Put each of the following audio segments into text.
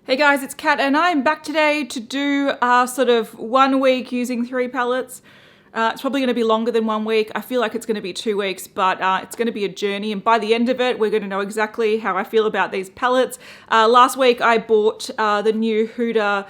Hey guys, it's Kat and I'm back today to do sort of 1 week using 3 palettes. It's probably going to be longer than 1 week. I feel like it's going to be 2 weeks, but it's going to be a journey. And by the end of it, we're going to know exactly how I feel about these palettes. Last week, I bought the new Huda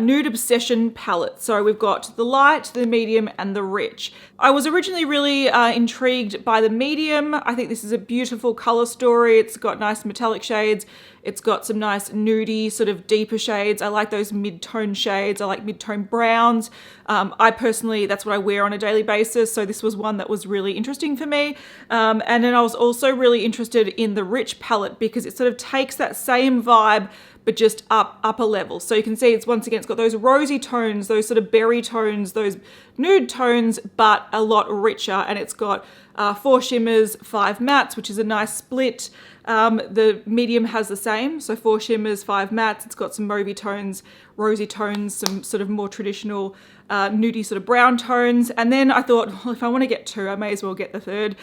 Nude Obsession palette. So we've got the light, the medium, and the rich. I was originally really intrigued by the medium. I think this is a beautiful color story. It's got nice metallic shades. It's got some nice nudie, sort of deeper shades. I like those mid-tone shades. I like mid-tone browns. I personally, that's what I wear on a daily basis. So this was one that was really interesting for me. And then I was also really interested in the rich palette because it sort of takes that same vibe, but just upper level. So you can see it's once again, it's got those rosy tones, those sort of berry tones, those nude tones, but a lot richer. And it's got 4 shimmers, 5 mattes, which is a nice split. The medium has the same, so 4 shimmers, 5 mattes. It's got some mauvey tones, rosy tones, some sort of more traditional nudie sort of brown tones. And then I thought, well, if I want to get 2, I may as well get the 3rd.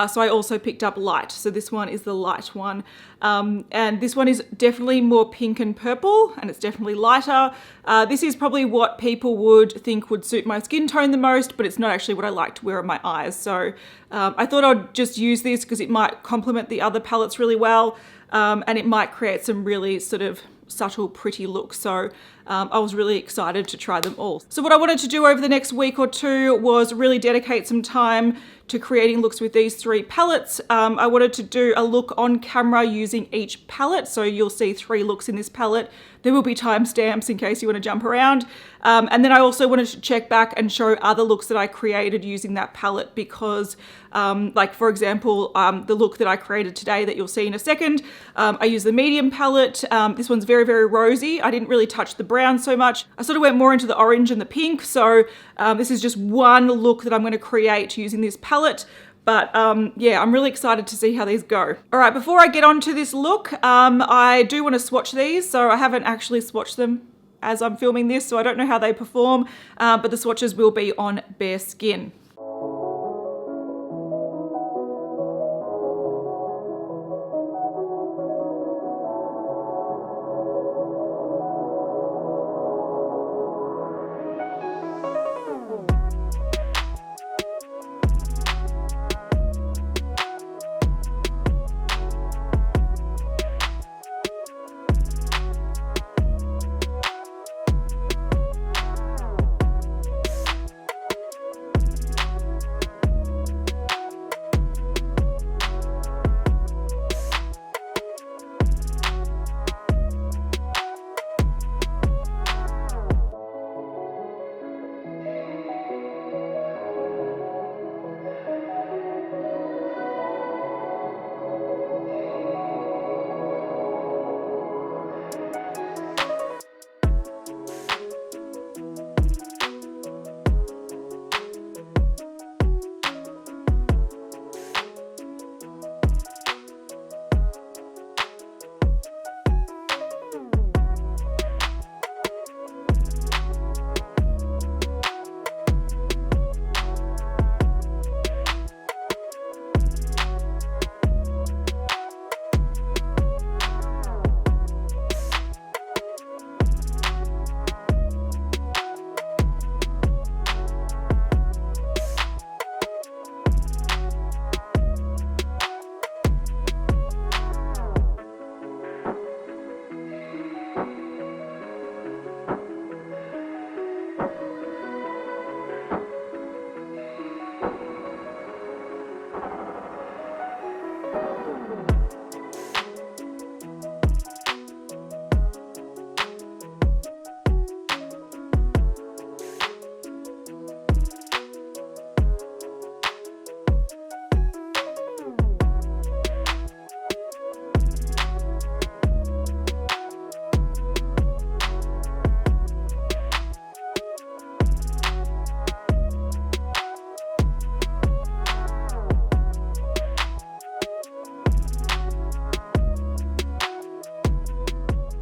So I also picked up light. So this one is the light one. And this one is definitely more pink and purple, and it's definitely lighter. This is probably what people would think would suit my skin tone the most, but it's not actually what I like to wear on my eyes. So I thought I'd just use this because it might complement the other palettes really well, and it might create some really sort of subtle, pretty looks. So I was really excited to try them all. So what I wanted to do over the next week or 2 was really dedicate some time to creating looks with these 3 palettes. I wanted to do a look on camera using each palette. So you'll see 3 looks in this palette. There will be timestamps in case you want to jump around. And then I also wanted to check back and show other looks that I created using that palette because like for example, the look that I created today that you'll see in a second, I used the medium palette. This one's very, very rosy. I didn't really touch the brown so much. I sort of went more into the orange and the pink. So this is just one look that I'm going to create using this palette. But yeah, I'm really excited to see how these go. All right, before I get on to this look, I do want to swatch these. So I haven't actually swatched them as I'm filming this, so I don't know how they perform, but the swatches will be on bare skin.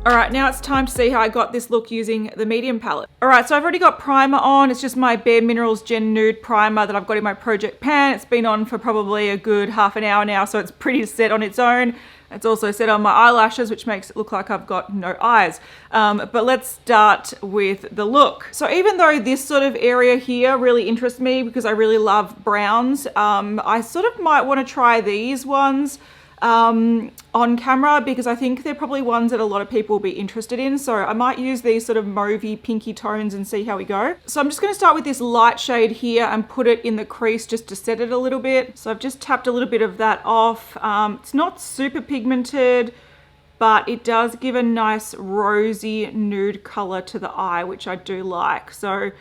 All right, now it's time to see how I got this look using the medium palette. All right, so I've already got primer on. It's just my Bare Minerals Gen Nude primer that I've got in my project pan. It's been on for probably a good half an hour now, so it's pretty set on its own. It's also set on my eyelashes, which makes it look like I've got no eyes. But let's start with the look. So even though this sort of area here really interests me because I really love browns, I sort of might want to try these ones on camera because I think they're probably ones that a lot of people will be interested in. So I might use these sort of mauvey pinky tones and see how we go. So I'm just going to start with this light shade here and put it in the crease just to set it a little bit. So I've just tapped a little bit of that off. It's not super pigmented, but it does give a nice rosy nude color to the eye, which I do like. So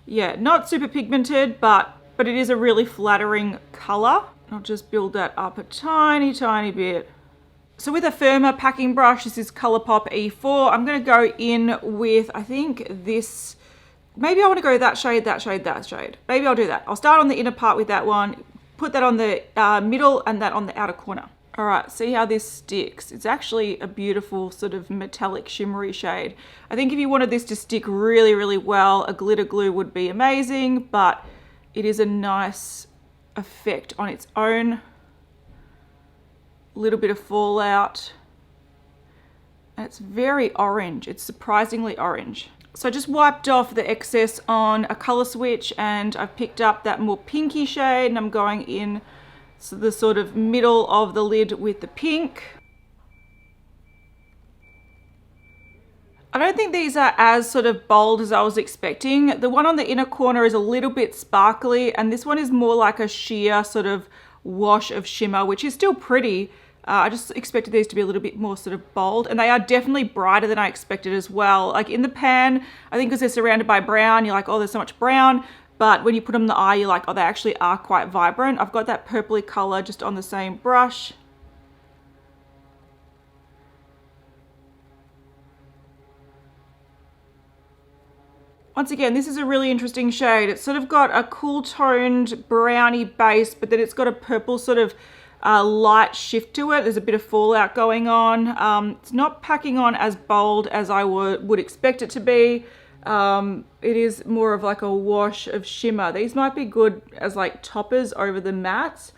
yeah, not super pigmented, but it is a really flattering color. I'll just build that up a tiny bit. So with a firmer packing brush, this is Colourpop E4. I'm going to go in with, I think this, maybe I want to go that shade. Maybe I'll do that. I'll start on the inner part with that one, put that on the middle and that on the outer corner. All right, see how this sticks. It's actually a beautiful sort of metallic shimmery shade. I think if you wanted this to stick really well, a glitter glue would be amazing, but it is a nice effect on its own. Little bit of fallout, and it's very orange. It's surprisingly orange. So I just wiped off the excess on a color switch, and I've picked up that more pinky shade, and I'm going in the sort of middle of the lid with the pink. I don't think these are as sort of bold as I was expecting. The one on the inner corner is a little bit sparkly, and this one is more like a sheer sort of wash of shimmer, which is still pretty. I just expected these to be a little bit more sort of bold, and they are definitely brighter than I expected as well. Like in the pan, I think because they're surrounded by brown, you're like, oh, there's so much brown. But when you put them in the eye, you're like, oh, they actually are quite vibrant. I've got that purpley color just on the same brush. Once again, this is a really interesting shade. It's sort of got a cool toned browny base, but then it's got a purple sort of light shift to it. There's a bit of fallout going on. It's not packing on as bold as I would expect it to be. It is more of like a wash of shimmer. These might be good as like toppers over the mattes.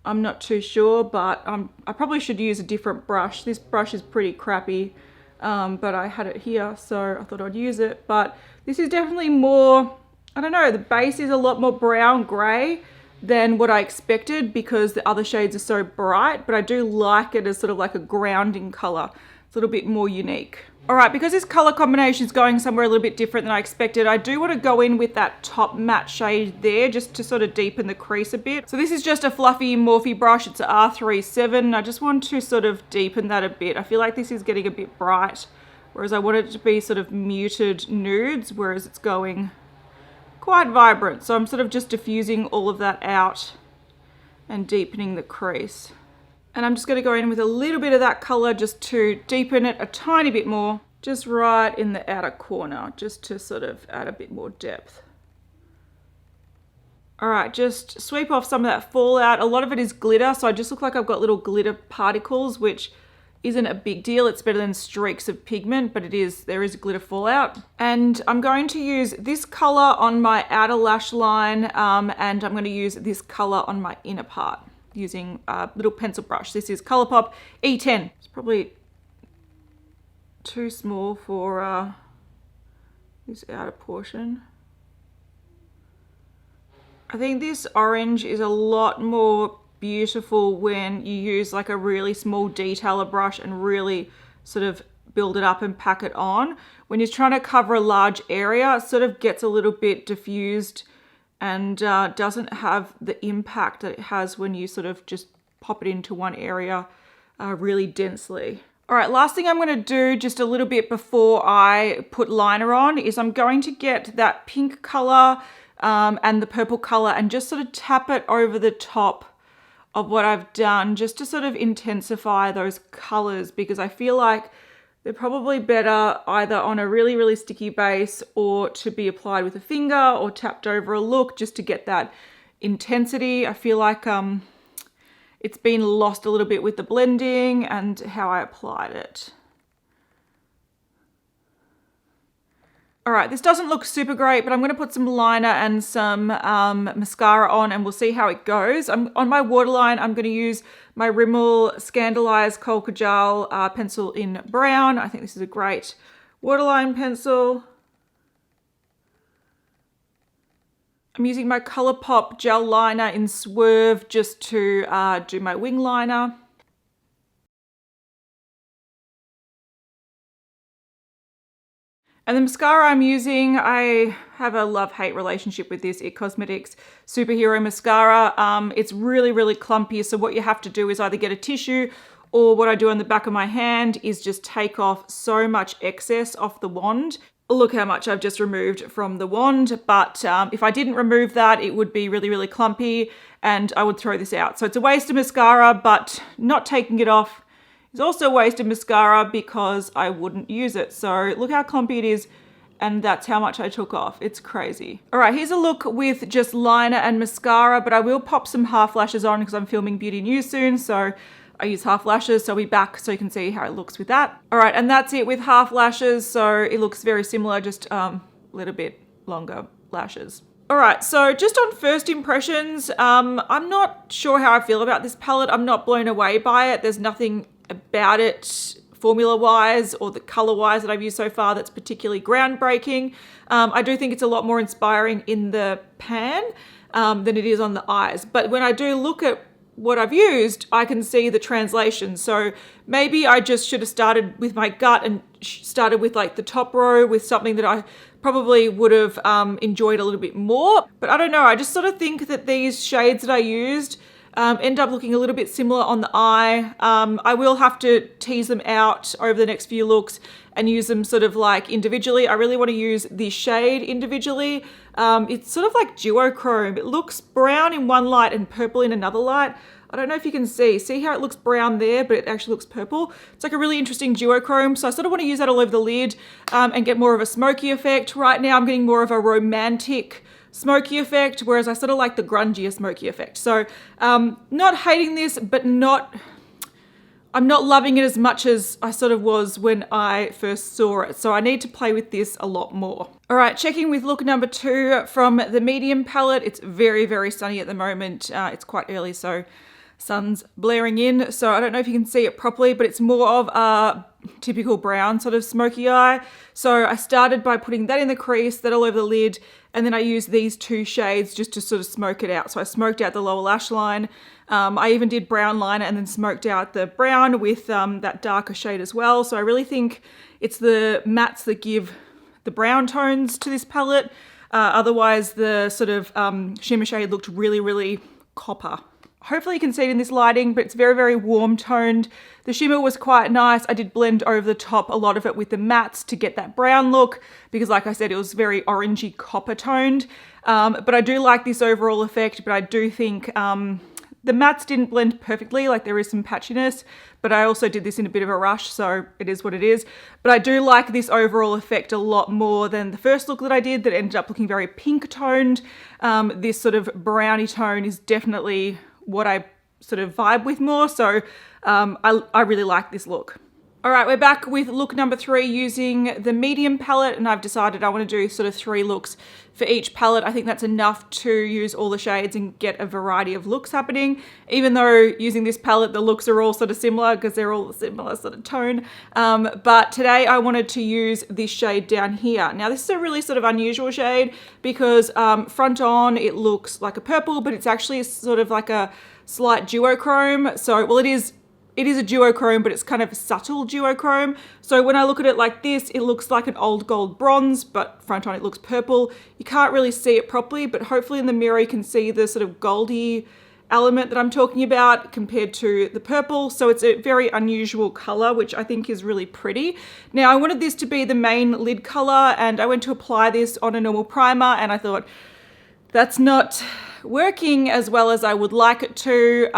I'm not too sure, but I probably should use a different brush. This brush is pretty crappy, but I had it here, so I thought I'd use it. But this is definitely more, I don't know, the base is a lot more brown gray than what I expected because the other shades are so bright, but I do like it as sort of like a grounding color. It's a little bit more unique. All right, because this color combination is going somewhere a little bit different than I expected, I do want to go in with that top matte shade there just to sort of deepen the crease a bit. So this is just a fluffy Morphe brush. It's an R37. I just want to sort of deepen that a bit. I feel like this is getting a bit bright, whereas I want it to be sort of muted nudes, whereas it's going quite vibrant. So I'm sort of just diffusing all of that out and deepening the crease. And I'm just going to go in with a little bit of that color just to deepen it a tiny bit more, just right in the outer corner, just to sort of add a bit more depth. All right, just sweep off some of that fallout. A lot of it is glitter, so I just look like I've got little glitter particles, which isn't a big deal. It's better than streaks of pigment, but there is glitter fallout. And I'm going to use this color on my outer lash line, and I'm going to use this color on my inner part, using a little pencil brush. This is Colourpop E10. It's probably too small for this outer portion. I think this orange is a lot more beautiful when you use like a really small detailer brush and really sort of build it up and pack it on. When you're trying to cover a large area, it sort of gets a little bit diffused and doesn't have the impact that it has when you sort of just pop it into one area really densely. All right, last thing I'm going to do just a little bit before I put liner on is I'm going to get that pink color and the purple color and just sort of tap it over the top of what I've done just to sort of intensify those colors, because I feel like they're probably better either on a really, really sticky base or to be applied with a finger or tapped over a look just to get that intensity. I feel like it's been lost a little bit with the blending and how I applied it. All right, this doesn't look super great, but I'm going to put some liner and some mascara on and we'll see how it goes. On my waterline, I'm going to use my Rimmel Scandalized Kohl Kajal pencil in brown. I think this is a great waterline pencil. I'm using my ColourPop gel liner in Swerve just to do my wing liner. And the mascara I'm using, I have a love-hate relationship with this IT Cosmetics Superhero Mascara. It's really, really clumpy. So what you have to do is either get a tissue, or what I do on the back of my hand is just take off so much excess off the wand. Look how much I've just removed from the wand. But if I didn't remove that, it would be really, really clumpy and I would throw this out. So it's a waste of mascara, but not taking it off is also a waste of mascara because I wouldn't use it. So look how clumpy it is, and that's how much I took off. It's crazy. All right, here's a look with just liner and mascara, but I will pop some half lashes on because I'm filming beauty news soon. So I use half lashes, so I'll be back so you can see how it looks with that. All right, and that's it with half lashes. So it looks very similar, just a little bit longer lashes. All right, so just on first impressions, I'm not sure how I feel about this palette. I'm not blown away by it. There's nothing about it formula-wise or the color-wise that I've used so far that's particularly groundbreaking. I do think it's a lot more inspiring in the pan than it is on the eyes. But when I do look at what I've used, I can see the translation. So maybe I just should have started with my gut and started with like the top row with something that I probably would have enjoyed a little bit more. But I don't know, I just sort of think that these shades that I used end up looking a little bit similar on the eye. I will have to tease them out over the next few looks and use them sort of like individually. I really want to use this shade individually. It's sort of like duochrome. It looks brown in one light and purple in another light. I don't know if you can see how it looks brown there, but it actually looks purple. It's like a really interesting duochrome. So I sort of want to use that all over the lid and get more of a smoky effect. Right now I'm getting more of a romantic smoky effect, whereas I sort of like the grungier smoky effect. So not hating this, but I'm not loving it as much as I sort of was when I first saw it. So I need to play with this a lot more. All right, checking with look number 2 from the medium palette. It's very, very sunny at the moment. It's quite early, so sun's blaring in. So I don't know if you can see it properly, but it's more of a typical brown sort of smoky eye. So I started by putting that in the crease, that all over the lid, and then I used these 2 shades just to sort of smoke it out. So I smoked out the lower lash line. I even did brown liner and then smoked out the brown with that darker shade as well. So I really think it's the mattes that give the brown tones to this palette. Otherwise, the sort of shimmer shade looked really, really copper. Hopefully you can see it in this lighting, but it's very, very warm toned. The shimmer was quite nice. I did blend over the top a lot of it with the mattes to get that brown look because like I said, it was very orangey copper toned. But I do like this overall effect, but I do think the mattes didn't blend perfectly, like there is some patchiness, but I also did this in a bit of a rush, so it is what it is. But I do like this overall effect a lot more than the first look that I did that ended up looking very pink toned. This sort of browny tone is definitely what I sort of vibe with more, so I really like this look. All right, we're back with look number 3 using the medium palette, and I've decided I want to do sort of 3 looks for each palette. I think that's enough to use all the shades and get a variety of looks happening, even though using this palette the looks are all sort of similar because they're all a similar sort of tone. But today I wanted to use this shade down here. Now this is a really sort of unusual shade because front on it looks like a purple, but it's actually sort of like a slight duochrome. So, well, it is a duochrome, but it's kind of a subtle duochrome. So when I look at it like this, it looks like an old gold bronze, but front on it looks purple. You can't really see it properly, but hopefully in the mirror you can see the sort of goldy element that I'm talking about compared to the purple. So it's a very unusual color, which I think is really pretty. Now I wanted this to be the main lid color, and I went to apply this on a normal primer, and I thought that's not working as well as I would like it to.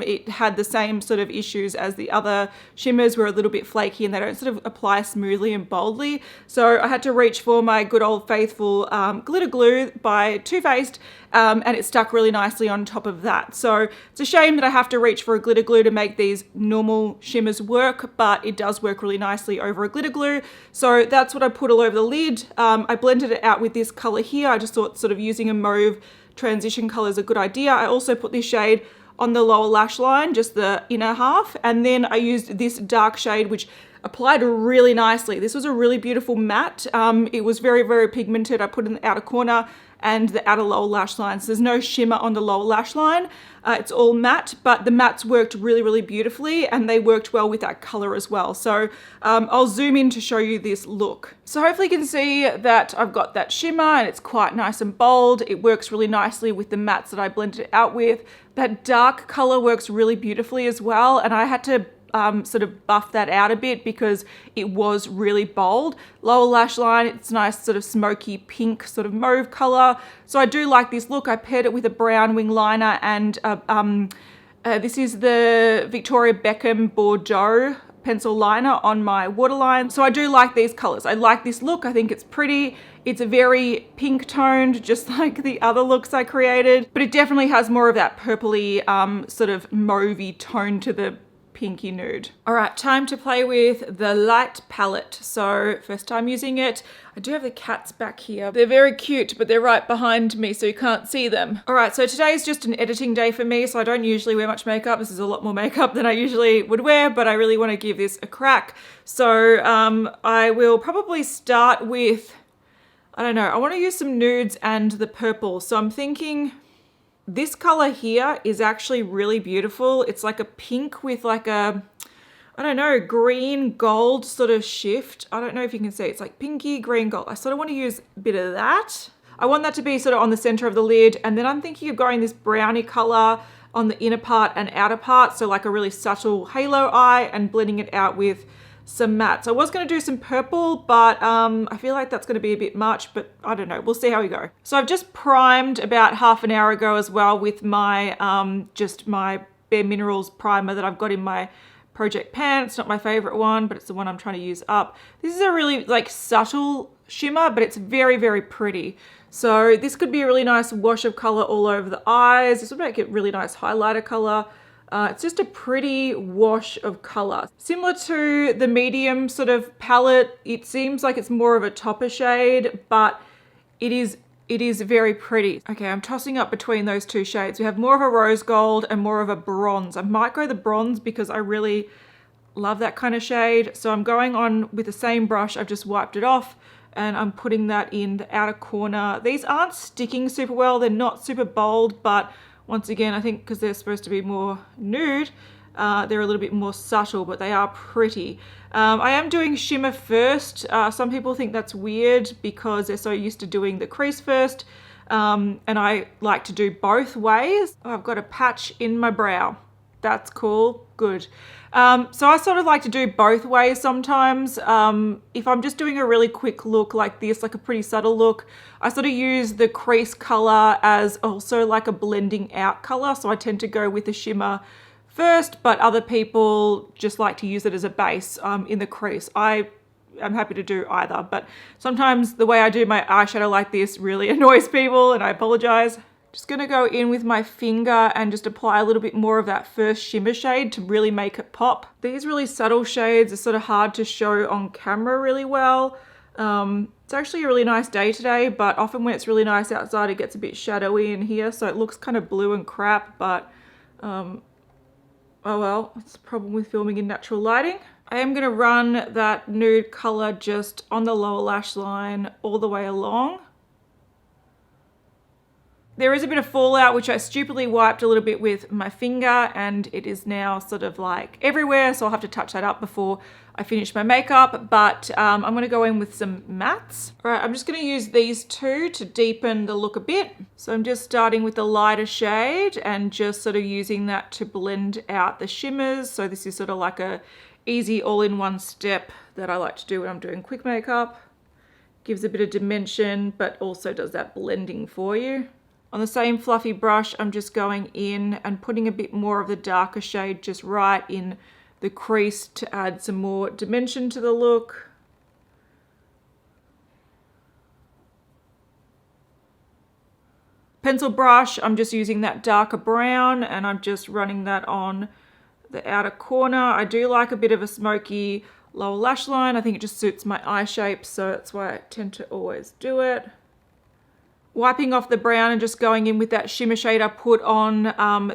It had the same sort of issues as the other shimmers, were a little bit flaky and they don't sort of apply smoothly and boldly. So I had to reach for my good old faithful glitter glue by Too Faced, and it stuck really nicely on top of that. So it's a shame that I have to reach for a glitter glue to make these normal shimmers work, but it does work really nicely over a glitter glue. So that's what I put all over the lid. I blended it out with this color here. I just thought sort of using a mauve transition color is a good idea. I also put this shade on the lower lash line, just the inner half, and then I used this dark shade which applied really nicely. This was a really beautiful matte. It was very, very pigmented. I put it in the outer corner and the outer lower lash line. So there's no shimmer on the lower lash line. It's all matte, but the mattes worked really, really beautifully and they worked well with that color as well. So I'll zoom in to show you this look. So hopefully you can see that I've got that shimmer and it's quite nice and bold. It works really nicely with the mattes that I blended it out with. That dark color works really beautifully as well. And I had to sort of buff that out a bit because it was really bold. Lower lash line, it's nice sort of smoky pink sort of mauve color. So I do like this look. I paired it with a brown wing liner and this is the Victoria Beckham Bordeaux pencil liner on my waterline. So I do like these colors. I like this look. I think it's pretty. It's a very pink toned, just like the other looks I created, but it definitely has more of that purpley sort of mauvey tone to the pinky nude. All right, time to play with the light palette. So first time using it. I do have the cats back here. They're very cute, but they're right behind me, so you can't see them. All right, so today is just an editing day for me, so I don't usually wear much makeup. This is a lot more makeup than I usually would wear, but I really want to give this a crack. So I will probably start with, I don't know, I want to use some nudes and the purple. So I'm thinking this color here is actually really beautiful. It's like a pink with like a, I don't know, green gold sort of shift. I don't know if you can see, it's like pinky green gold. I sort of want to use a bit of that. I want that to be sort of on the center of the lid. And then I'm thinking of going this brownie color on the inner part and outer part. So like a really subtle halo eye and blending it out with some mattes. I was going to do some purple, but I feel like that's going to be a bit much, but I don't know. We'll see how we go. So I've just primed about half an hour ago as well with my just my Bare Minerals primer that I've got in my project pan. It's not my favorite one, but it's the one I'm trying to use up. This is a really like subtle shimmer, but it's very, very pretty. So this could be a really nice wash of color all over the eyes. This would make it really nice highlighter color. It's just a pretty wash of color. Similar to the medium sort of palette, it seems like it's more of a topper shade, but it is very pretty. Okay, I'm tossing up between those two shades. We have more of a rose gold and more of a bronze. I might go the bronze because I really love that kind of shade. So I'm going on with the same brush. I've just wiped it off and I'm putting that in the outer corner. These aren't sticking super well. They're not super bold, but once again, I think because they're supposed to be more nude, they're a little bit more subtle, but they are pretty. I am doing shimmer first. Some people think that's weird because they're so used to doing the crease first. And I like to do both ways. Oh, I've got a patch in my brow. That's cool. Good. So I sort of like to do both ways sometimes. If I'm just doing a really quick look like this, like a pretty subtle look, I sort of use the crease color as also like a blending out color. So I tend to go with the shimmer first, but other people just like to use it as a base in the crease. I'm happy to do either, but sometimes the way I do my eyeshadow like this really annoys people and I apologize. Just gonna go in with my finger and just apply a little bit more of that first shimmer shade to really make it pop. These really subtle shades are sort of hard to show on camera really well. It's actually a really nice day today, but often when it's really nice outside, it gets a bit shadowy in here, so it looks kind of blue and crap, but oh well, it's the problem with filming in natural lighting. I am gonna run that nude color just on the lower lash line all the way along. There is a bit of fallout, which I stupidly wiped a little bit with my finger, and it is now sort of like everywhere, so I'll have to touch that up before I finish my makeup, but I'm gonna go in with some mattes. All right, I'm just gonna use these two to deepen the look a bit. So I'm just starting with the lighter shade and just sort of using that to blend out the shimmers. So this is sort of like a easy all-in-one step that I like to do when I'm doing quick makeup. Gives a bit of dimension, but also does that blending for you. On the same fluffy brush, I'm just going in and putting a bit more of the darker shade just right in the crease to add some more dimension to the look. Pencil brush, I'm just using that darker brown and I'm just running that on the outer corner. I do like a bit of a smoky lower lash line. I think it just suits my eye shape, so that's why I tend to always do it. Wiping off the brown and just going in with that shimmer shade I put on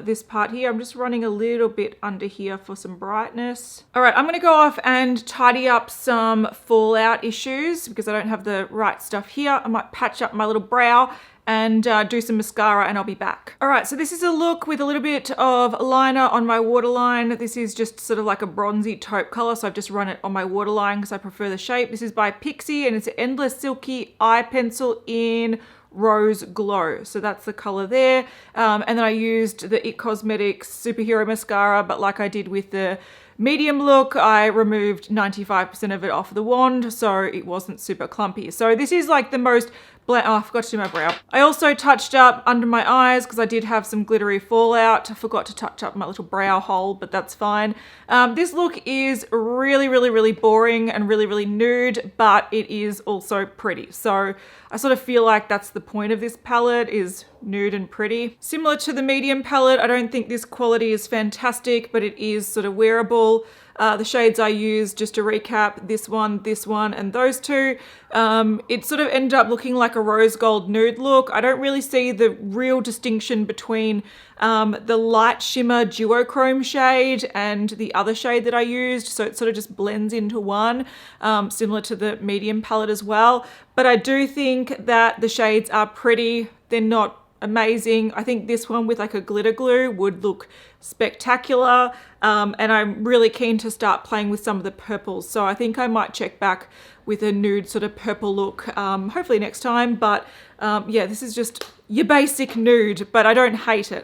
this part here. I'm just running a little bit under here for some brightness. All right, I'm gonna go off and tidy up some fallout issues because I don't have the right stuff here. I might patch up my little brow and do some mascara and I'll be back. All right, so this is a look with a little bit of liner on my waterline. This is just sort of like a bronzy taupe color, so I've just run it on my waterline because I prefer the shape. This is by Pixi and it's an Endless Silky Eye Pencil in Rose Glow. So that's the color there. And then I used the It Cosmetics Superhero Mascara, but like I did with the medium look, I removed 95% of it off the wand, so it wasn't super clumpy. So this is like the most oh, I forgot to do my brow. I also touched up under my eyes because I did have some glittery fallout. I forgot to touch up my little brow hole, but that's fine. This look is really boring and really nude, but it is also pretty. So I sort of feel like that's the point of this palette, is nude and pretty. Similar to the medium palette, I don't think this quality is fantastic, but it is sort of wearable. The shades I used, just to recap, this one, and those two, it sort of ended up looking like a rose gold nude look. I don't really see the real distinction between the light shimmer duochrome shade and the other shade that I used, so it sort of just blends into one, similar to the medium palette as well. But I do think that the shades are pretty. They're not amazing. I think this one with like a glitter glue would look spectacular, and I'm really keen to start playing with some of the purples, so I think I might check back with a nude sort of purple look hopefully next time. But yeah, this is just your basic nude, but I don't hate it.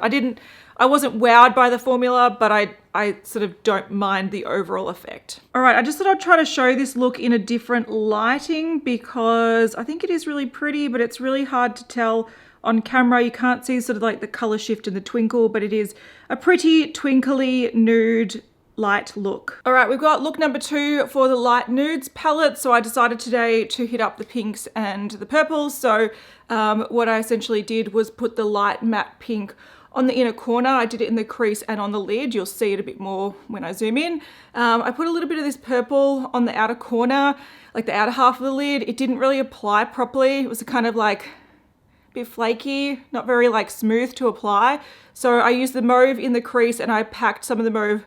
I wasn't wowed by the formula, but I sort of don't mind the overall effect. All right, I just thought I'd try to show this look in a different lighting because I think it is really pretty, but it's really hard to tell on camera. You can't see sort of like the color shift and the twinkle, but it is a pretty twinkly nude light look. All right, we've got look number 2 for the light nudes palette. So I decided today to hit up the pinks and the purples. So what I essentially did was put the light matte pink on the inner corner. I did it in the crease and on the lid. You'll see it a bit more when I zoom in. I put a little bit of this purple on the outer corner, like the outer half of the lid. It didn't really apply properly. It was kind of like a bit flaky, not very like smooth to apply. So I used the mauve in the crease and I packed some of the mauve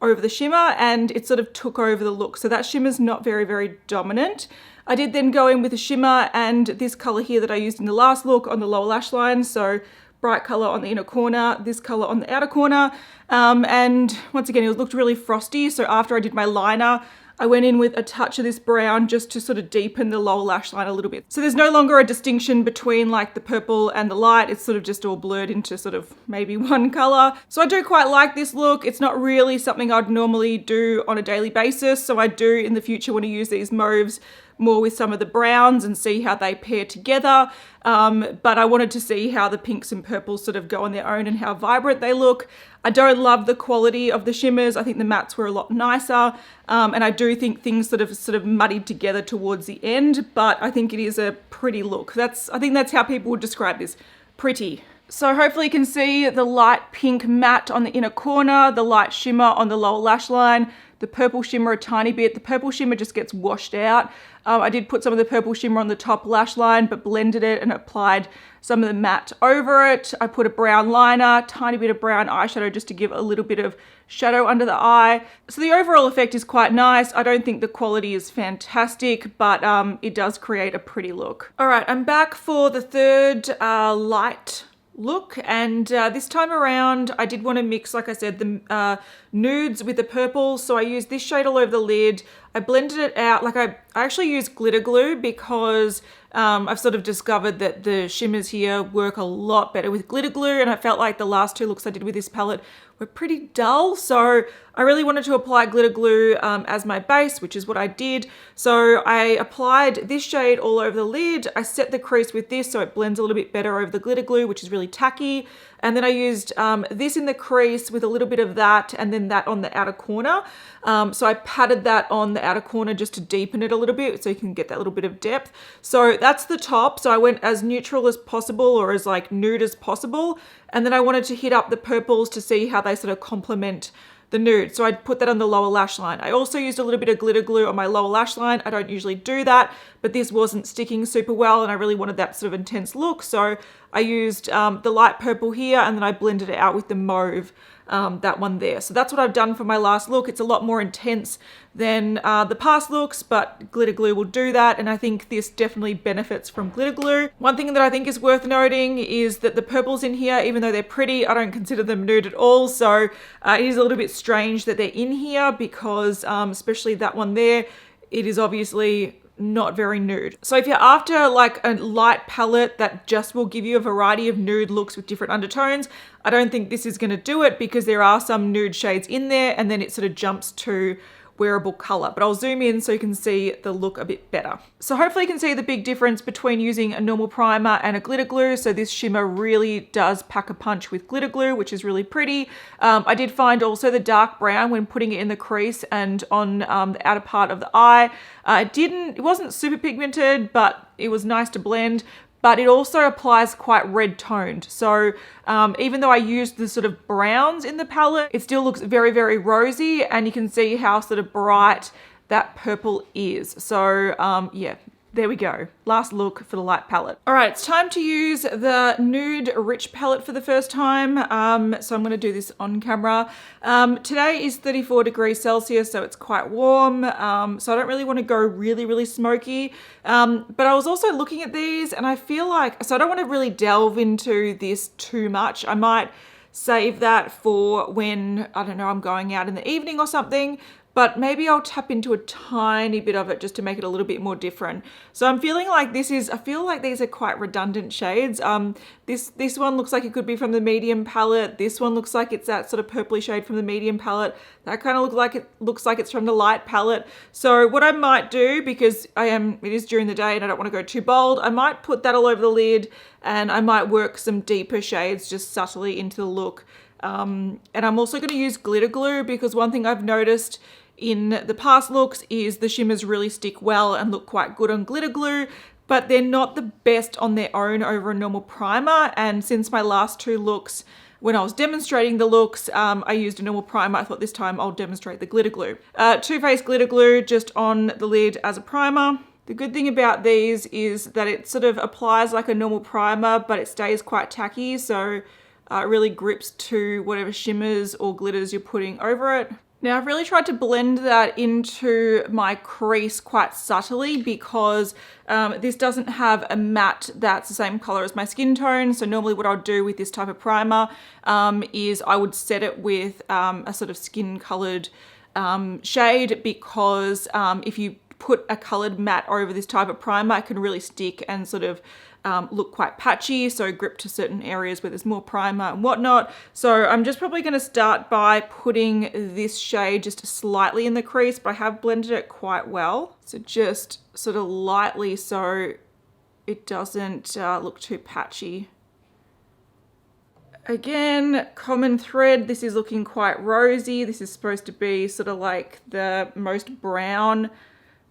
over the shimmer and it sort of took over the look. So that shimmer's not very dominant. I did then go in with a shimmer and this color here that I used in the last look on the lower lash line. So bright color on the inner corner, this color on the outer corner. And once again, it looked really frosty. So after I did my liner, I went in with a touch of this brown just to sort of deepen the lower lash line a little bit. So there's no longer a distinction between like the purple and the light. It's sort of just all blurred into sort of maybe one color. So I do quite like this look. It's not really something I'd normally do on a daily basis. So I do in the future want to use these mauves more with some of the browns and see how they pair together. But I wanted to see how the pinks and purples sort of go on their own and how vibrant they look. I don't love the quality of the shimmers. I think the mattes were a lot nicer. And I do think things sort of muddied together towards the end, but I think it is a pretty look. I think that's how people would describe this, pretty. So hopefully you can see the light pink matte on the inner corner, the light shimmer on the lower lash line, the purple shimmer a tiny bit. The purple shimmer just gets washed out. I did put some of the purple shimmer on the top lash line, but blended it and applied some of the matte over it. I put a brown liner, tiny bit of brown eyeshadow just to give a little bit of shadow under the eye. So the overall effect is quite nice. I don't think the quality is fantastic, but it does create a pretty look. All right, I'm back for the third light look, and this time around I did want to mix, like I said, the nudes with the purple. So I used this shade all over the lid. I blended it out. Like I actually use glitter glue because I've sort of discovered that the shimmers here work a lot better with glitter glue, and I felt like the last two looks I did with this palette were pretty dull. So I really wanted to apply glitter glue as my base, which is what I did. So I applied this shade all over the lid. I set the crease with this so it blends a little bit better over the glitter glue, which is really tacky. And then I used this in the crease with a little bit of that, and then that on the outer corner. So I patted that on the outer corner just to deepen it a little bit so you can get that little bit of depth. So that's the top. So I went as neutral as possible, or as like nude as possible. And then I wanted to hit up the purples to see how they sort of complement the nude. So I'd put that on the lower lash line. I also used a little bit of glitter glue on my lower lash line. I don't usually do that, but this wasn't sticking super well and I really wanted that sort of intense look. So I used the light purple here, and then I blended it out with the mauve, that one there. So that's what I've done for my last look. It's a lot more intense than the past looks, but glitter glue will do that. And I think this definitely benefits from glitter glue. One thing that I think is worth noting is that the purples in here, even though they're pretty, I don't consider them nude at all. So it is a little bit strange that they're in here because especially that one there, it is obviously not very nude. So if you're after like a light palette that just will give you a variety of nude looks with different undertones, I don't think this is going to do it because there are some nude shades in there and then it sort of jumps to wearable color. But I'll zoom in so you can see the look a bit better. So hopefully you can see the big difference between using a normal primer and a glitter glue. So this shimmer really does pack a punch with glitter glue, which is really pretty. I did find also the dark brown when putting it in the crease and on the outer part of the eye. It wasn't super pigmented, but it was nice to blend. But it also applies quite red toned. So even though I used the sort of browns in the palette, it still looks very, very rosy, and you can see how sort of bright that purple is. So yeah, there we go. Last look for the light palette. All right, it's time to use the Nude Rich palette for the first time. So I'm gonna do this on camera. Today is 34 degrees Celsius, so it's quite warm. So I don't really wanna go really, really smoky. But I was also looking at these and I feel like, so I don't wanna really delve into this too much. I might save that for when, I don't know, I'm going out in the evening or something. But maybe I'll tap into a tiny bit of it just to make it a little bit more different. So I'm feeling like I feel like these are quite redundant shades. This one looks like it could be from the medium palette. This one looks like it's that sort of purpley shade from the medium palette. That kind of looks like it's from the light palette. So what I might do, because it is during the day and I don't want to go too bold, I might put that all over the lid and I might work some deeper shades just subtly into the look. And I'm also going to use glitter glue because one thing I've noticed in the past looks is the shimmers really stick well and look quite good on glitter glue, but they're not the best on their own over a normal primer. And since my last two looks, when I was demonstrating the looks, I used a normal primer. I thought this time I'll demonstrate the glitter glue. Too Faced glitter glue just on the lid as a primer. The good thing about these is that it sort of applies like a normal primer, but it stays quite tacky. So it really grips to whatever shimmers or glitters you're putting over it. Now I've really tried to blend that into my crease quite subtly because this doesn't have a matte that's the same color as my skin tone. So normally what I'll do with this type of primer is I would set it with a sort of skin colored shade because if you put a colored matte over this type of primer, it can really stick and sort of look quite patchy, so grip to certain areas where there's more primer and whatnot. So I'm just probably going to start by putting this shade just slightly in the crease, but I have blended it quite well. So just sort of lightly so it doesn't look too patchy. Again, common thread, this is looking quite rosy. This is supposed to be sort of like the most brown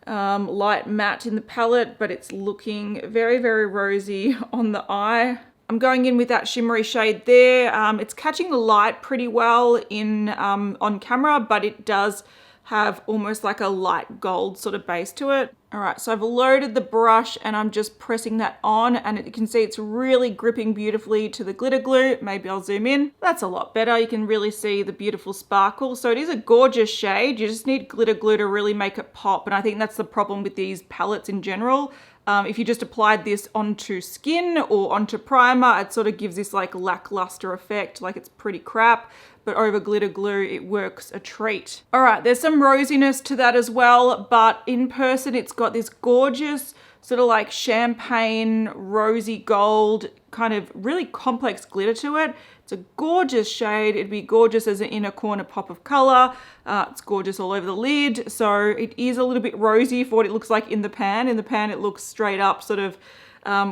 light matte in the palette, but it's looking very, very rosy on the eye. I'm going in with that shimmery shade there. It's catching the light pretty well in on camera, but it does have almost like a light gold sort of base to it. All right, so I've loaded the brush and I'm just pressing that on, and you can see it's really gripping beautifully to the glitter glue. Maybe I'll zoom in. That's a lot better. You can really see the beautiful sparkle. So it is a gorgeous shade. You just need glitter glue to really make it pop. And I think that's the problem with these palettes in general. If you just applied this onto skin or onto primer, it sort of gives this like lackluster effect, like it's pretty crap. But over glitter glue, it works a treat. All right, there's some rosiness to that as well, but in person, it's got this gorgeous sort of like champagne, rosy gold, kind of really complex glitter to it. It's a gorgeous shade. It'd be gorgeous as an inner corner pop of color. It's gorgeous all over the lid. So it is a little bit rosy for what it looks like in the pan. In the pan, it looks straight up sort of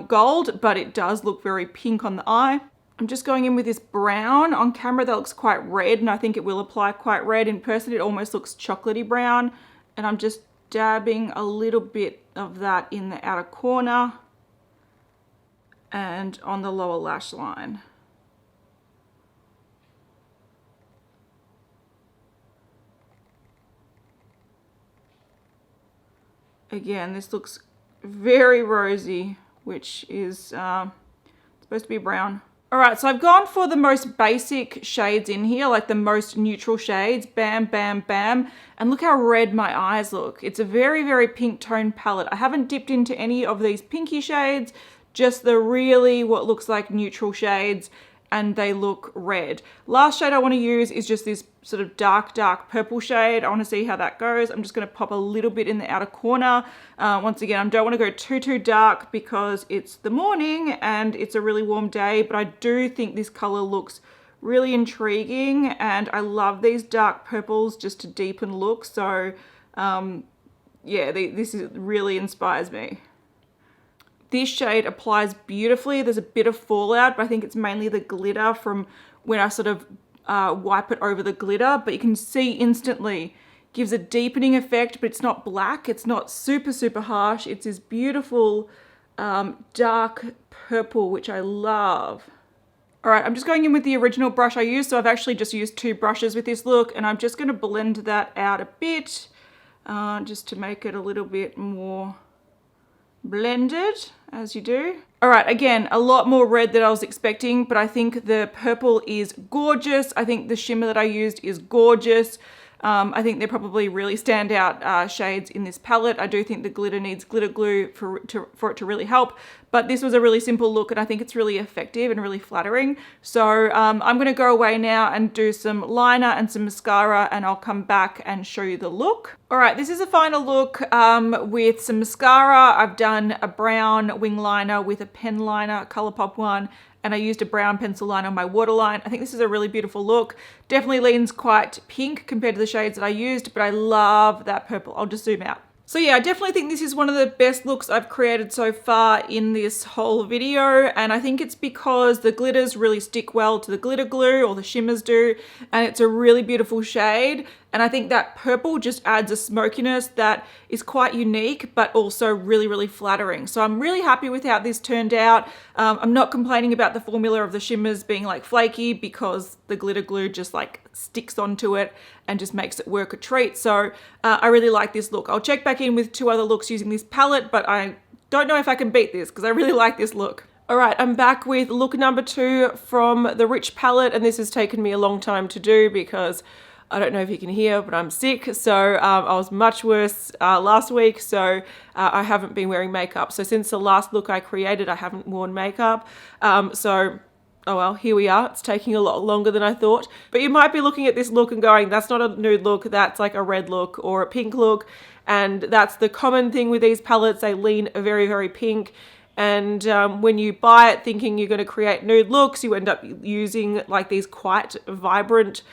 gold, but it does look very pink on the eye. I'm just going in with this brown. On camera, that looks quite red, and I think it will apply quite red. In person, it almost looks chocolatey brown. And I'm just dabbing a little bit of that in the outer corner and on the lower lash line. Again, this looks very rosy, which is supposed to be brown. All right, so I've gone for the most basic shades in here, like the most neutral shades, bam, bam, bam. And look how red my eyes look. It's a very, very pink tone palette. I haven't dipped into any of these pinky shades, just the really what looks like neutral shades, and they look red. Last shade I want to use is just this sort of dark purple shade. I want to see how that goes. I'm just going to pop a little bit in the outer corner. Once again, I don't want to go too dark because it's the morning and it's a really warm day, but I do think this color looks really intriguing, and I love these dark purples just to deepen look. So yeah, this really inspires me. This shade applies beautifully. There's a bit of fallout, but I think it's mainly the glitter from when I sort of wipe it over the glitter, but you can see instantly gives a deepening effect, but it's not black. It's not super harsh. It's this beautiful dark purple, which I love. All right, I'm just going in with the original brush I used. So I've actually just used 2 brushes with this look, and I'm just going to blend that out a bit just to make it a little bit more blended, as you do. All right, again, a lot more red than I was expecting, but I think the purple is gorgeous. I think the shimmer that I used is gorgeous. I think they're probably really standout shades in this palette. I do think the glitter needs glitter glue for it to really help, but this was a really simple look, and I think it's really effective and really flattering. So I'm going to go away now and do some liner and some mascara, and I'll come back and show you the look. All right, this is a final look with some mascara. I've done a brown wing liner with a pen liner, ColourPop one, and I used a brown pencil line on my waterline. I think this is a really beautiful look. Definitely leans quite pink compared to the shades that I used, but I love that purple. I'll just zoom out. So yeah, I definitely think this is one of the best looks I've created so far in this whole video, and I think it's because the glitters really stick well to the glitter glue, or the shimmers do, and it's a really beautiful shade. And I think that purple just adds a smokiness that is quite unique, but also really flattering. So I'm really happy with how this turned out. I'm not complaining about the formula of the shimmers being like flaky, because the glitter glue just like sticks onto it and just makes it work a treat. So I really like this look. I'll check back in with 2 other looks using this palette, but I don't know if I can beat this because I really like this look. All right, I'm back with look number 2 from the Rich palette, and this has taken me a long time to do because I don't know if you can hear, but I'm sick. So I was much worse last week, so I haven't been wearing makeup. So since the last look I created, I haven't worn makeup. So, oh well, here we are. It's taking a lot longer than I thought. But you might be looking at this look and going, that's not a nude look, that's like a red look or a pink look. And that's the common thing with these palettes. They lean very pink. And when you buy it thinking you're going to create nude looks, you end up using like these quite vibrant,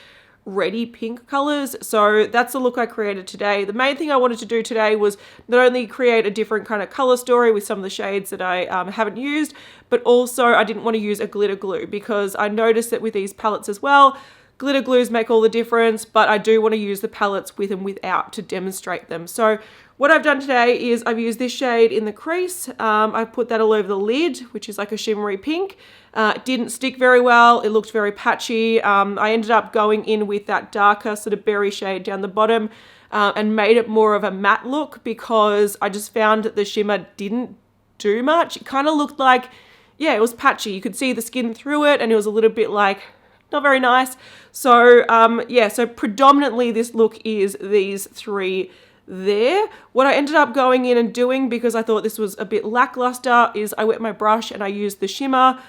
reddy pink colors. So that's the look I created today. The main thing I wanted to do today was not only create a different kind of color story with some of the shades that I haven't used, but also I didn't want to use a glitter glue, because I noticed that with these palettes as well, glitter glues make all the difference, but I do want to use the palettes with and without to demonstrate them. So what I've done today is I've used this shade in the crease. I put that all over the lid, which is like a shimmery pink. It didn't stick very well. It looked very patchy. I ended up going in with that darker sort of berry shade down the bottom and made it more of a matte look, because I just found that the shimmer didn't do much. It kind of looked like, yeah, it was patchy. You could see the skin through it, and it was a little bit like not very nice. So yeah, so predominantly this look is these 3 there. What I ended up going in and doing, because I thought this was a bit lackluster, is I wet my brush and I used the shimmer,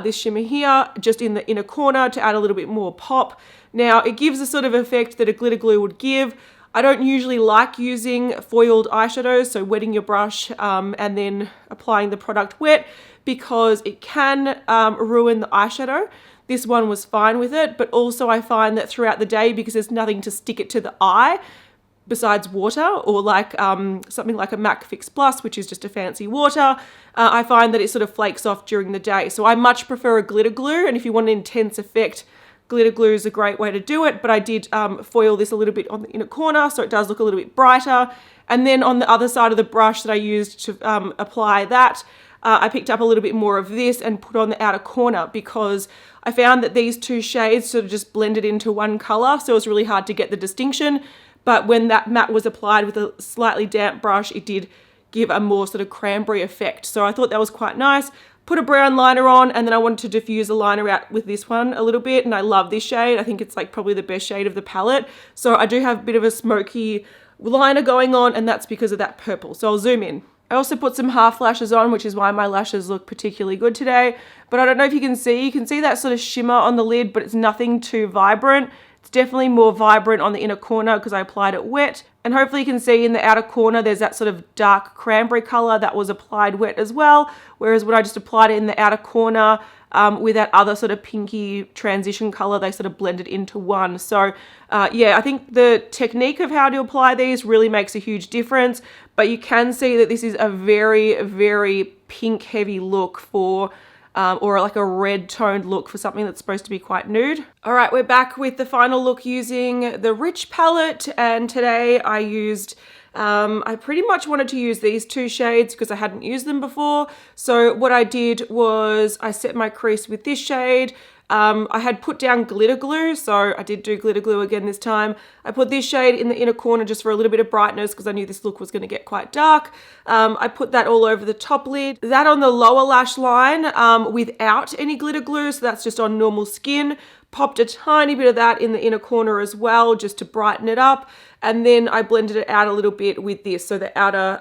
this shimmer here, just in the inner corner to add a little bit more pop. Now, it gives a sort of effect that a glitter glue would give. I don't usually like using foiled eyeshadows, so wetting your brush and then applying the product wet, because it can ruin the eyeshadow. This one was fine with it, but also I find that throughout the day, because there's nothing to stick it to the eye besides water, or like something like a MAC Fix Plus, which is just a fancy water, I find that it sort of flakes off during the day. So I much prefer a glitter glue, and if you want an intense effect, glitter glue is a great way to do it. But I did foil this a little bit on the inner corner, so it does look a little bit brighter. And then on the other side of the brush that I used to apply that, I picked up a little bit more of this and put on the outer corner, because I found that these two shades sort of just blended into one color, so it was really hard to get the distinction. But when that matte was applied with a slightly damp brush, it did give a more sort of cranberry effect. So I thought that was quite nice. Put a brown liner on, and then I wanted to diffuse the liner out with this one a little bit, and I love this shade. I think it's like probably the best shade of the palette. So I do have a bit of a smoky liner going on, and that's because of that purple. So I'll zoom in. I also put some half lashes on, which is why my lashes look particularly good today. But I don't know if you can see that sort of shimmer on the lid, but it's nothing too vibrant. It's definitely more vibrant on the inner corner because I applied it wet. And hopefully you can see in the outer corner, there's that sort of dark cranberry color that was applied wet as well. Whereas when I just applied it in the outer corner with that other sort of pinky transition color, they sort of blended into one. So yeah, I think the technique of how to apply these really makes a huge difference. But you can see that this is a very, very pink heavy look for or like a red toned look for something that's supposed to be quite nude. All right, we're back with the final look using the Rich palette, and today I used, I pretty much wanted to use these two shades because I hadn't used them before. So what I did was I set my crease with this shade. I had put down glitter glue, so I did do glitter glue again this time. I put this shade in the inner corner just for a little bit of brightness because I knew this look was going to get quite dark. I put that all over the top lid. That on the lower lash line without any glitter glue, so that's just on normal skin. Popped a tiny bit of that in the inner corner as well, just to brighten it up. And then I blended it out a little bit with this, so the outer,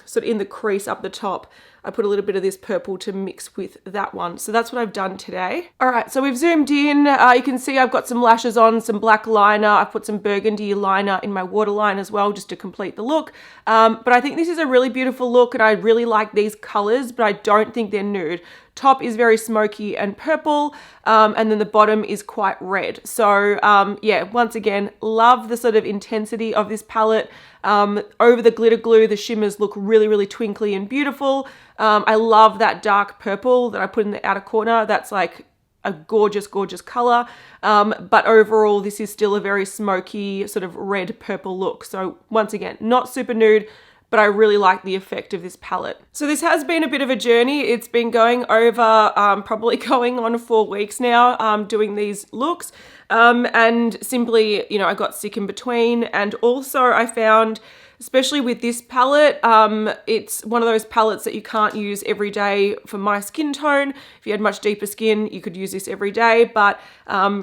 sort of in the crease up the top, I put a little bit of this purple to mix with that one. So that's what I've done today. All right, so we've zoomed in. You can see I've got some lashes on, some black liner. I've put some burgundy liner in my waterline as well, just to complete the look. But I think this is a really beautiful look, and I really like these colors, but I don't think they're nude. Top is very smoky and purple, and then the bottom is quite red. So yeah, once again, love the sort of intensity of this palette. Over the glitter glue, the shimmers look really, really twinkly and beautiful. I love that dark purple that I put in the outer corner. That's like a gorgeous, gorgeous color. But overall, this is still a very smoky sort of red purple look. So once again, not super nude, but I really like the effect of this palette. So this has been a bit of a journey. It's been going over, probably going on 4 weeks now, doing these looks. And simply, you know, I got sick in between. And also I found, especially with this palette, it's one of those palettes that you can't use every day for my skin tone. If you had much deeper skin, you could use this every day, but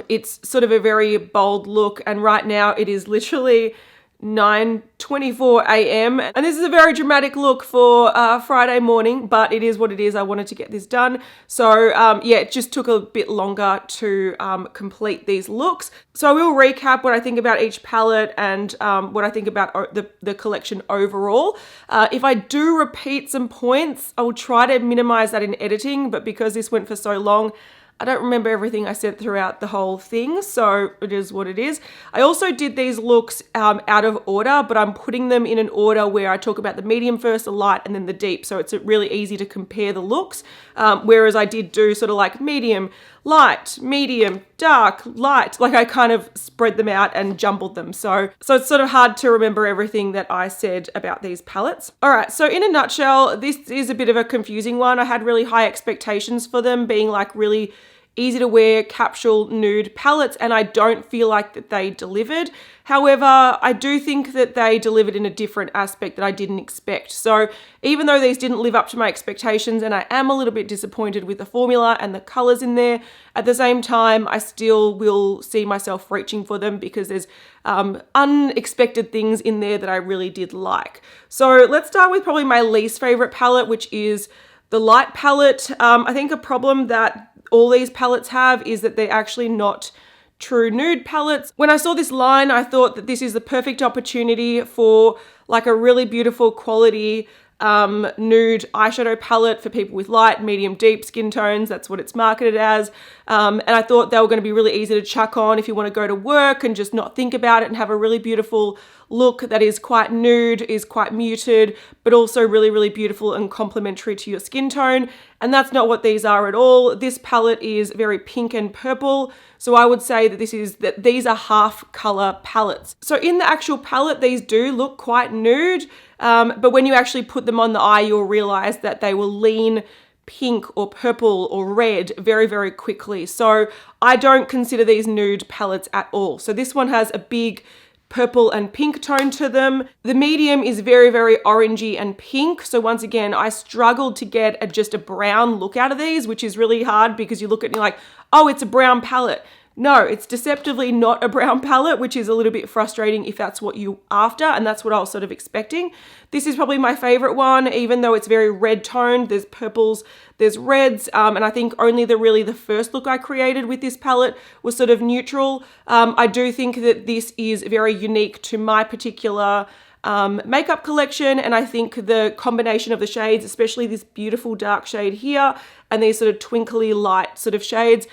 it's sort of a very bold look. And right now it is literally 9:24 a.m. and this is a very dramatic look for Friday morning, but it is what it is. I wanted to get this done. So yeah, it just took a bit longer to complete these looks. So I will recap what I think about each palette and what I think about the collection overall. If I do repeat some points, I will try to minimize that in editing, but because this went for so long, I don't remember everything I said throughout the whole thing, so it is what it is. I also did these looks out of order, but I'm putting them in an order where I talk about the medium first, the light, and then the deep, so it's really easy to compare the looks, whereas I did do sort of like medium, light, medium, dark, light, like I kind of spread them out and jumbled them. So it's sort of hard to remember everything that I said about these palettes. All right, so in a nutshell, this is a bit of a confusing one. I had really high expectations for them being like really easy to wear capsule nude palettes, and I don't feel like that they delivered. However, I do think that they delivered in a different aspect that I didn't expect. So even though these didn't live up to my expectations, and I am a little bit disappointed with the formula and the colors in there, at the same time, I still will see myself reaching for them because there's unexpected things in there that I really did like. So let's start with probably my least favorite palette, which is the light palette. I think a problem that all these palettes have is that they're actually not true nude palettes. When I saw this line, I thought that this is the perfect opportunity for like a really beautiful quality nude eyeshadow palette for people with light, medium, deep skin tones. That's what it's marketed as. And I thought they were going to be really easy to chuck on if you want to go to work and just not think about it and have a really beautiful look that is quite nude, is quite muted, but also really, really beautiful and complementary to your skin tone. And that's not what these are at all. This palette is very pink and purple. So I would say that these are half color palettes. So in the actual palette, these do look quite nude. But when you actually put them on the eye, you'll realize that they will lean pink or purple or red very, very quickly. So I don't consider these nude palettes at all. So this one has a big purple and pink tone to them. The medium is very, very orangey and pink. So once again, I struggled to get just a brown look out of these, which is really hard because you look at it and you're like, oh, it's a brown palette. No, it's deceptively not a brown palette, which is a little bit frustrating if that's what you're after, and that's what I was sort of expecting. This is probably my favorite one, even though it's very red toned. There's purples, there's reds, and I think only the first look I created with this palette was sort of neutral. I do think that this is very unique to my particular makeup collection, and I think the combination of the shades, especially this beautiful dark shade here and these sort of twinkly light sort of shades,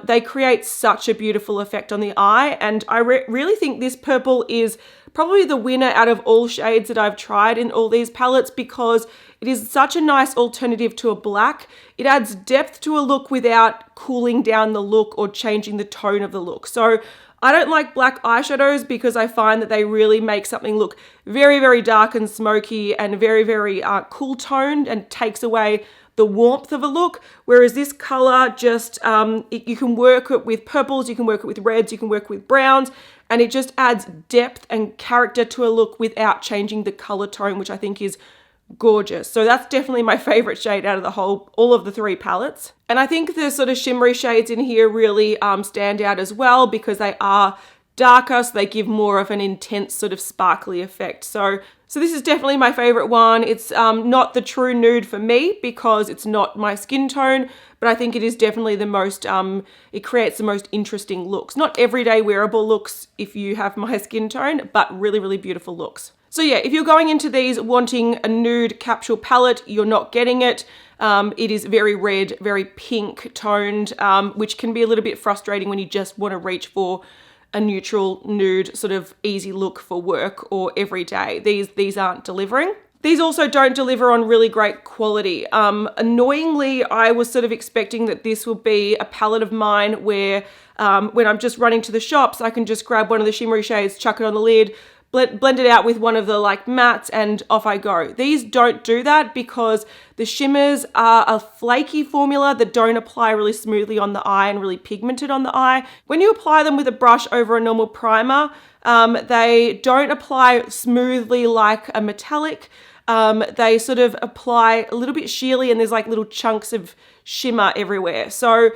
they create such a beautiful effect on the eye, and I really think this purple is probably the winner out of all shades that I've tried in all these palettes because it is such a nice alternative to a black. It adds depth to a look without cooling down the look or changing the tone of the look. So I don't like black eyeshadows because I find that they really make something look very, very dark and smoky and very, very cool toned and takes away the warmth of a look, whereas this color just, you can work it with purples, you can work it with reds, you can work with browns, and it just adds depth and character to a look without changing the color tone, which I think is gorgeous. So that's definitely my favorite shade out of all of the three palettes. And I think the sort of shimmery shades in here really stand out as well because they are darker, so they give more of an intense sort of sparkly effect. So this is definitely my favorite one. It's not the true nude for me because it's not my skin tone, but I think it is definitely the most, it creates the most interesting looks. Not everyday wearable looks if you have my skin tone, but really, really beautiful looks. So yeah, if you're going into these wanting a nude capsule palette, you're not getting it. It is very red, very pink toned, which can be a little bit frustrating when you just want to reach for a neutral nude sort of easy look for work or every day. These aren't delivering. These also don't deliver on really great quality. Annoyingly, I was sort of expecting that this will be a palette of mine where when I'm just running to the shops, I can just grab one of the shimmery shades, chuck it on the lid, blend it out with one of the like mattes, and off I go. These don't do that because the shimmers are a flaky formula that don't apply really smoothly on the eye and really pigmented on the eye. When you apply them with a brush over a normal primer, they don't apply smoothly like a metallic. They sort of apply a little bit sheerly and there's like little chunks of shimmer everywhere. So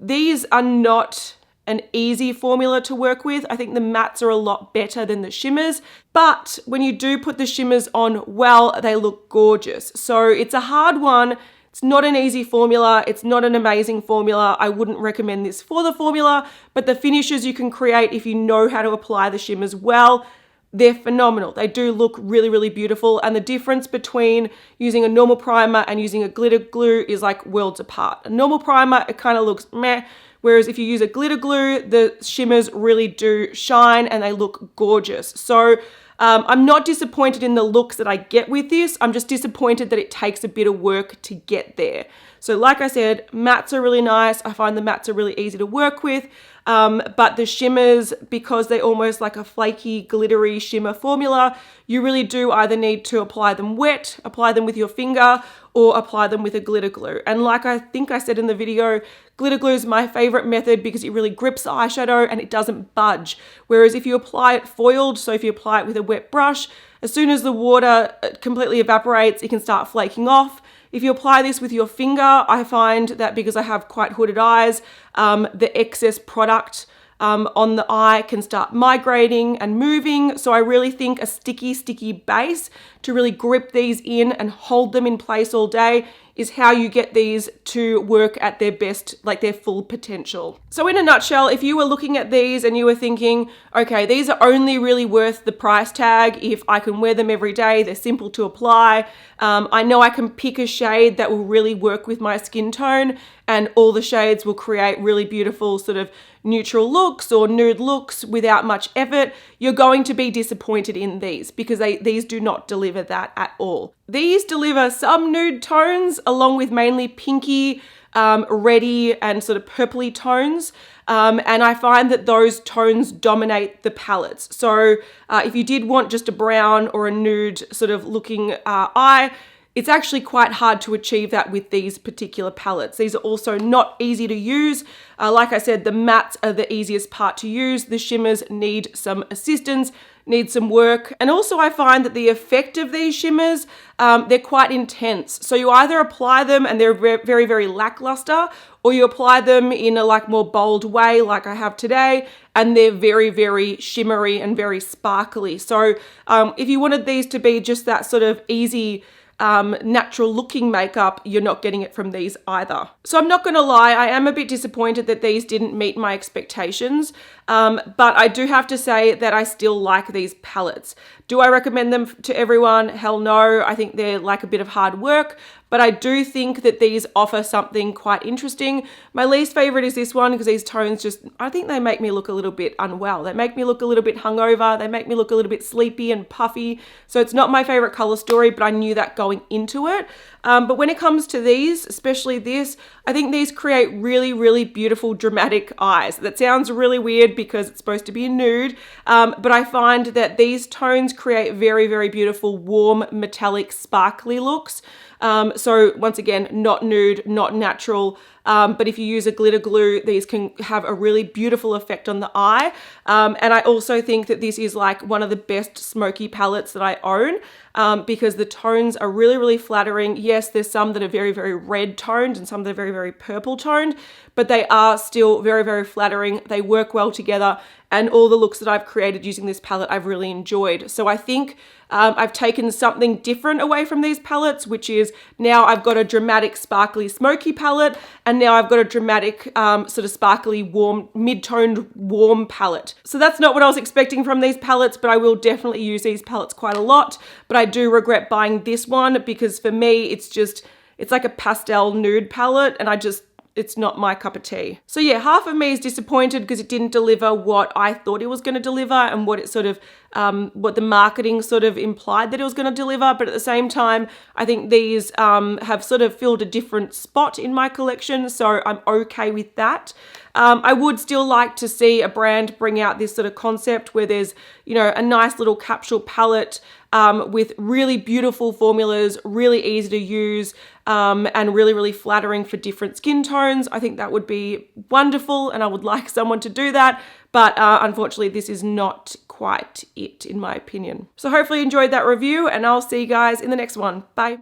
these are not an easy formula to work with. I think the mattes are a lot better than the shimmers, but when you do put the shimmers on well, they look gorgeous. So it's a hard one. It's not an easy formula. It's not an amazing formula. I wouldn't recommend this for the formula, but the finishes you can create if you know how to apply the shimmers well, they're phenomenal. They do look really, really beautiful. And the difference between using a normal primer and using a glitter glue is like worlds apart. A normal primer, it kind of looks meh. Whereas if you use a glitter glue, the shimmers really do shine and they look gorgeous. So I'm not disappointed in the looks that I get with this. I'm just disappointed that it takes a bit of work to get there. So like I said, mattes are really nice. I find the mattes are really easy to work with. But the shimmers, because they're almost like a flaky, glittery shimmer formula, you really do either need to apply them wet, apply them with your finger, or apply them with a glitter glue. And like I think I said in the video, glitter glue is my favorite method because it really grips the eyeshadow and it doesn't budge. Whereas if you apply it foiled, so if you apply it with a wet brush, as soon as the water completely evaporates, it can start flaking off. If you apply this with your finger, I find that because I have quite hooded eyes, the excess product on the eye can start migrating and moving. So I really think a sticky base to really grip these in and hold them in place all day is how you get these to work at their best, like their full potential. So in a nutshell, if you were looking at these and you were thinking, okay, these are only really worth the price tag if I can wear them every day, they're simple to apply, I know I can pick a shade that will really work with my skin tone, and all the shades will create really beautiful sort of neutral looks or nude looks without much effort, you're going to be disappointed in these because these do not deliver that at all. These deliver some nude tones along with mainly pinky, reddy and sort of purpley tones. And I find that those tones dominate the palettes. So if you did want just a brown or a nude sort of looking eye, it's actually quite hard to achieve that with these particular palettes. These are also not easy to use. Like I said, the mattes are the easiest part to use. The shimmers need some assistance, need some work. And also I find that the effect of these shimmers, they're quite intense. So you either apply them and they're very, very lackluster, or you apply them in a like more bold way like I have today, and they're very, very shimmery and very sparkly. So if you wanted these to be just that sort of easy, natural looking makeup, you're not getting it from these either. So I'm not going to lie, I am a bit disappointed that these didn't meet my expectations, but I do have to say that I still like these palettes. Do I recommend them to everyone? Hell no. I think they're like a bit of hard work, but I do think that these offer something quite interesting. My least favorite is this one because these tones I think they make me look a little bit unwell. They make me look a little bit hungover. They make me look a little bit sleepy and puffy. So it's not my favorite color story, but I knew that going into it. But when it comes to these, especially this, I think these create really, really beautiful, dramatic eyes. That sounds really weird because it's supposed to be a nude, but I find that these tones create very, very beautiful, warm, metallic, sparkly looks. So once again, not nude, not natural, but if you use a glitter glue, these can have a really beautiful effect on the eye. And I also think that this is like one of the best smoky palettes that I own, because the tones are really, really flattering. Yes, there's some that are very, very red toned and some that are very, very purple toned, but they are still very, very flattering. They work well together, and all the looks that I've created using this palette, I've really enjoyed. So I think I've taken something different away from these palettes, which is now I've got a dramatic, sparkly, smoky palette, and now I've got a dramatic, sort of sparkly, warm, mid-toned, warm palette. So that's not what I was expecting from these palettes, but I will definitely use these palettes quite a lot. But I do regret buying this one because for me, it's like a pastel nude palette, and it's not my cup of tea. So yeah, half of me is disappointed because it didn't deliver what I thought it was going to deliver and what it sort of, what the marketing sort of implied that it was going to deliver. But at the same time, I think these have sort of filled a different spot in my collection. So I'm okay with that. I would still like to see a brand bring out this sort of concept where there's, a nice little capsule palette with really beautiful formulas, really easy to use, and really, really flattering for different skin tones. I think that would be wonderful, and I would like someone to do that. But unfortunately, this is not quite it, in my opinion. So hopefully you enjoyed that review, and I'll see you guys in the next one. Bye.